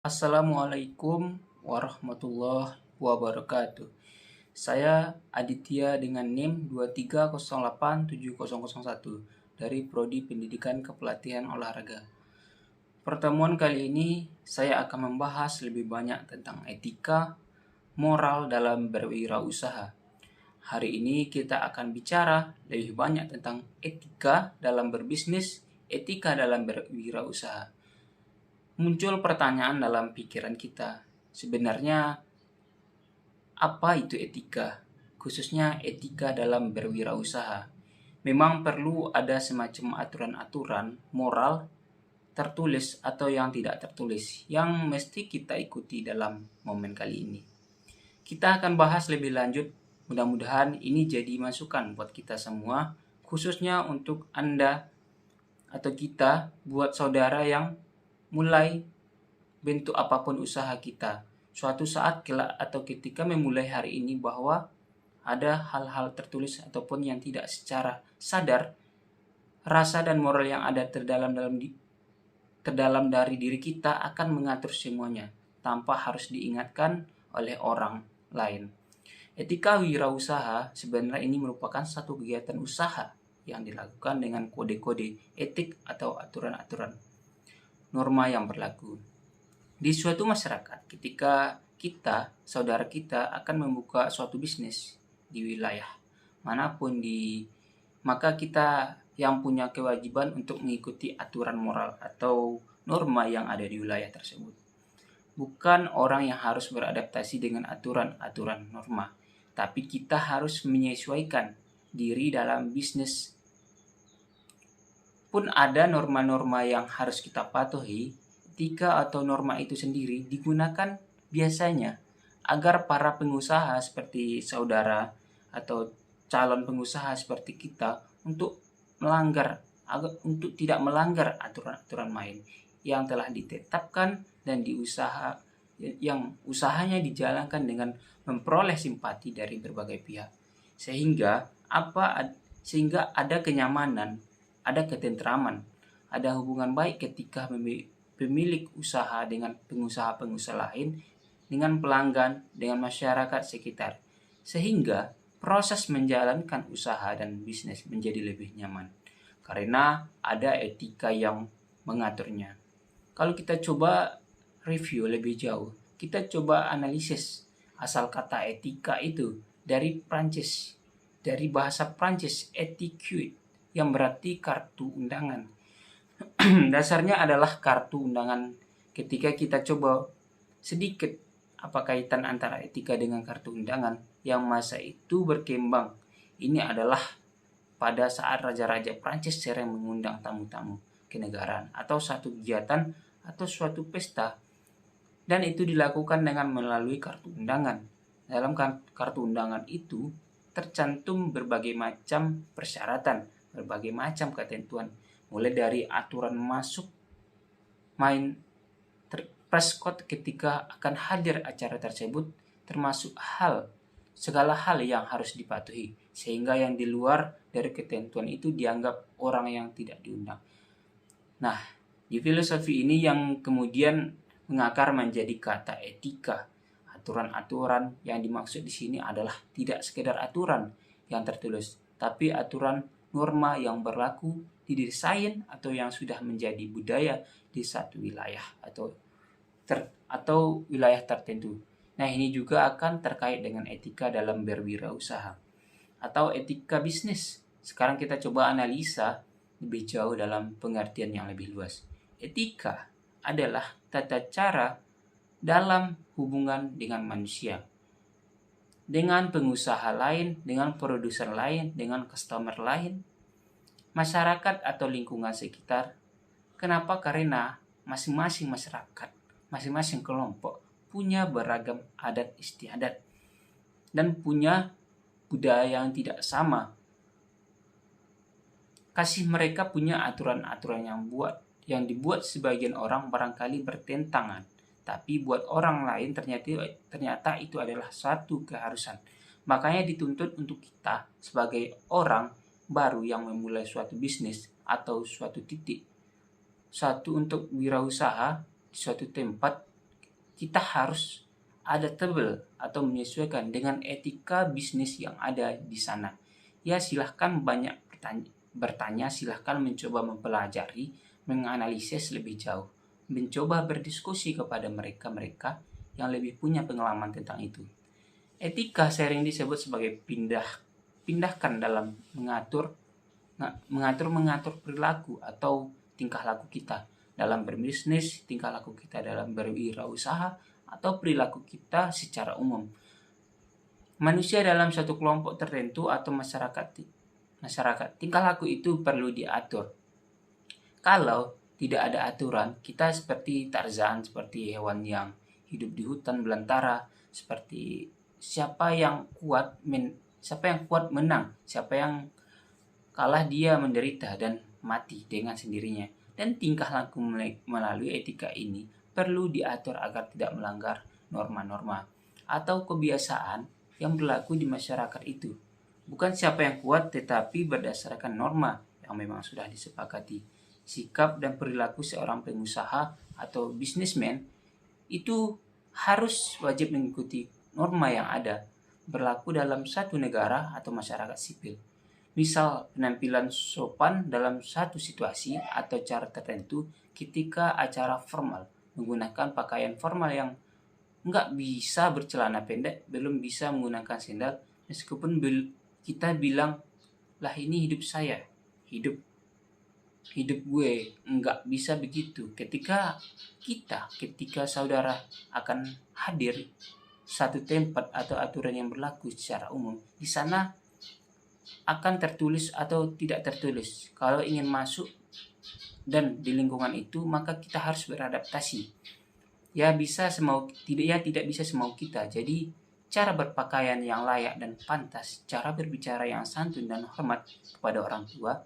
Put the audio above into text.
Assalamualaikum warahmatullahi wabarakatuh. Saya Aditya dengan NIM 2308701 dari Prodi Pendidikan Kepelatihan Olahraga. Pertemuan kali ini saya akan membahas lebih banyak tentang etika, moral dalam berwirausaha. Hari ini kita akan bicara lebih banyak tentang etika dalam berbisnis, etika dalam berwirausaha. Muncul pertanyaan dalam pikiran kita, sebenarnya apa itu etika? Khususnya etika dalam berwirausaha. Memang perlu ada semacam aturan-aturan moral tertulis atau yang tidak tertulis yang mesti kita ikuti dalam momen kali ini. Kita akan bahas lebih lanjut, mudah-mudahan ini jadi masukan buat kita semua, khususnya untuk Anda atau kita buat saudara yang mulai bentuk apapun usaha kita. Suatu saat kelak atau ketika memulai hari ini bahwa ada hal-hal tertulis ataupun yang tidak secara sadar, rasa dan moral yang ada terdalam dari diri kita akan mengatur semuanya tanpa harus diingatkan oleh orang lain. Etika wirausaha sebenarnya ini merupakan satu kegiatan usaha yang dilakukan dengan kode-kode etik atau aturan-aturan norma yang berlaku. Di suatu masyarakat, ketika kita, saudara kita akan membuka suatu bisnis di wilayah manapun maka kita yang punya kewajiban untuk mengikuti aturan moral atau norma yang ada di wilayah tersebut. Bukan orang yang harus beradaptasi dengan aturan-aturan norma, tapi kita harus menyesuaikan diri dalam bisnis. Pun ada norma-norma yang harus kita patuhi, etika atau norma itu sendiri digunakan biasanya agar para pengusaha seperti saudara atau calon pengusaha seperti kita untuk tidak melanggar aturan-aturan main yang telah ditetapkan dan yang usahanya dijalankan dengan memperoleh simpati dari berbagai pihak. Sehingga ada kenyamanan, ada ketentraman, ada hubungan baik ketika pemilik usaha dengan pengusaha-pengusaha lain, dengan pelanggan, dengan masyarakat sekitar. Sehingga proses menjalankan usaha dan bisnis menjadi lebih nyaman. Karena ada etika yang mengaturnya. Kalau kita coba review lebih jauh, kita coba analisis asal kata etika itu dari Prancis, dari bahasa Prancis etiquette, yang berarti kartu undangan. Dasarnya adalah kartu undangan. Ketika kita coba sedikit apa kaitan antara etika dengan kartu undangan yang masa itu berkembang, ini adalah pada saat raja-raja Prancis sering mengundang tamu-tamu kenegaraan atau suatu kegiatan atau suatu pesta, dan itu dilakukan dengan melalui kartu undangan. Dalam kartu undangan itu tercantum berbagai macam persyaratan, berbagai macam ketentuan, mulai dari aturan masuk, main, press code ketika akan hadir acara tersebut, termasuk segala hal yang harus dipatuhi, sehingga yang di luar dari ketentuan itu dianggap orang yang tidak diundang. Nah, di filosofi ini yang kemudian mengakar menjadi kata etika. Aturan-aturan yang dimaksud di sini adalah tidak sekedar aturan yang tertulis, tapi aturan norma yang berlaku, didesain atau yang sudah menjadi budaya di satu wilayah atau wilayah tertentu. Nah, ini juga akan terkait dengan etika dalam berwirausaha atau etika bisnis. Sekarang kita coba analisa lebih jauh dalam pengertian yang lebih luas. Etika adalah tata cara dalam hubungan dengan manusia, dengan pengusaha lain, dengan produser lain, dengan customer lain, masyarakat atau lingkungan sekitar. Kenapa? Karena masing-masing masyarakat, masing-masing kelompok punya beragam adat istiadat dan punya budaya yang tidak sama. Kasih mereka punya aturan-aturan yang dibuat sebagian orang barangkali bertentangan, tapi buat orang lain ternyata itu adalah suatu keharusan. Makanya dituntut untuk kita sebagai orang baru yang memulai suatu bisnis atau suatu titik, untuk wirausaha di suatu tempat, kita harus adaptable atau menyesuaikan dengan etika bisnis yang ada di sana. Ya, silahkan banyak bertanya, silahkan mencoba mempelajari, menganalisis lebih jauh, mencoba berdiskusi kepada mereka-mereka yang lebih punya pengalaman tentang itu. Etika sering disebut sebagai pindahkan dalam mengatur perilaku atau tingkah laku kita dalam berbisnis, tingkah laku kita dalam berwirausaha, atau perilaku kita secara umum. Manusia dalam satu kelompok tertentu atau masyarakat, tingkah laku itu perlu diatur. Kalau tidak ada aturan, kita seperti Tarzan, seperti hewan yang hidup di hutan belantara, seperti siapa yang kuat menang, siapa yang kalah dia menderita dan mati dengan sendirinya. Dan tingkah laku melalui etika ini perlu diatur agar tidak melanggar norma-norma atau kebiasaan yang berlaku di masyarakat itu. Bukan siapa yang kuat, tetapi berdasarkan norma yang memang sudah disepakati. Sikap dan perilaku seorang pengusaha atau bisnismen itu harus wajib mengikuti norma yang ada berlaku dalam satu negara atau masyarakat sipil. Misal penampilan sopan dalam satu situasi atau cara tertentu ketika acara formal, menggunakan pakaian formal yang nggak bisa bercelana pendek, belum bisa menggunakan sendal, meskipun kita bilang, lah ini hidup saya, hidup gue, nggak bisa begitu. Ketika saudara akan hadir satu tempat atau aturan yang berlaku secara umum, di sana akan tertulis atau tidak tertulis. Kalau ingin masuk dan di lingkungan itu, maka kita harus beradaptasi. Ya tidak bisa semau kita. Jadi cara berpakaian yang layak dan pantas, cara berbicara yang santun dan hormat kepada orang tua,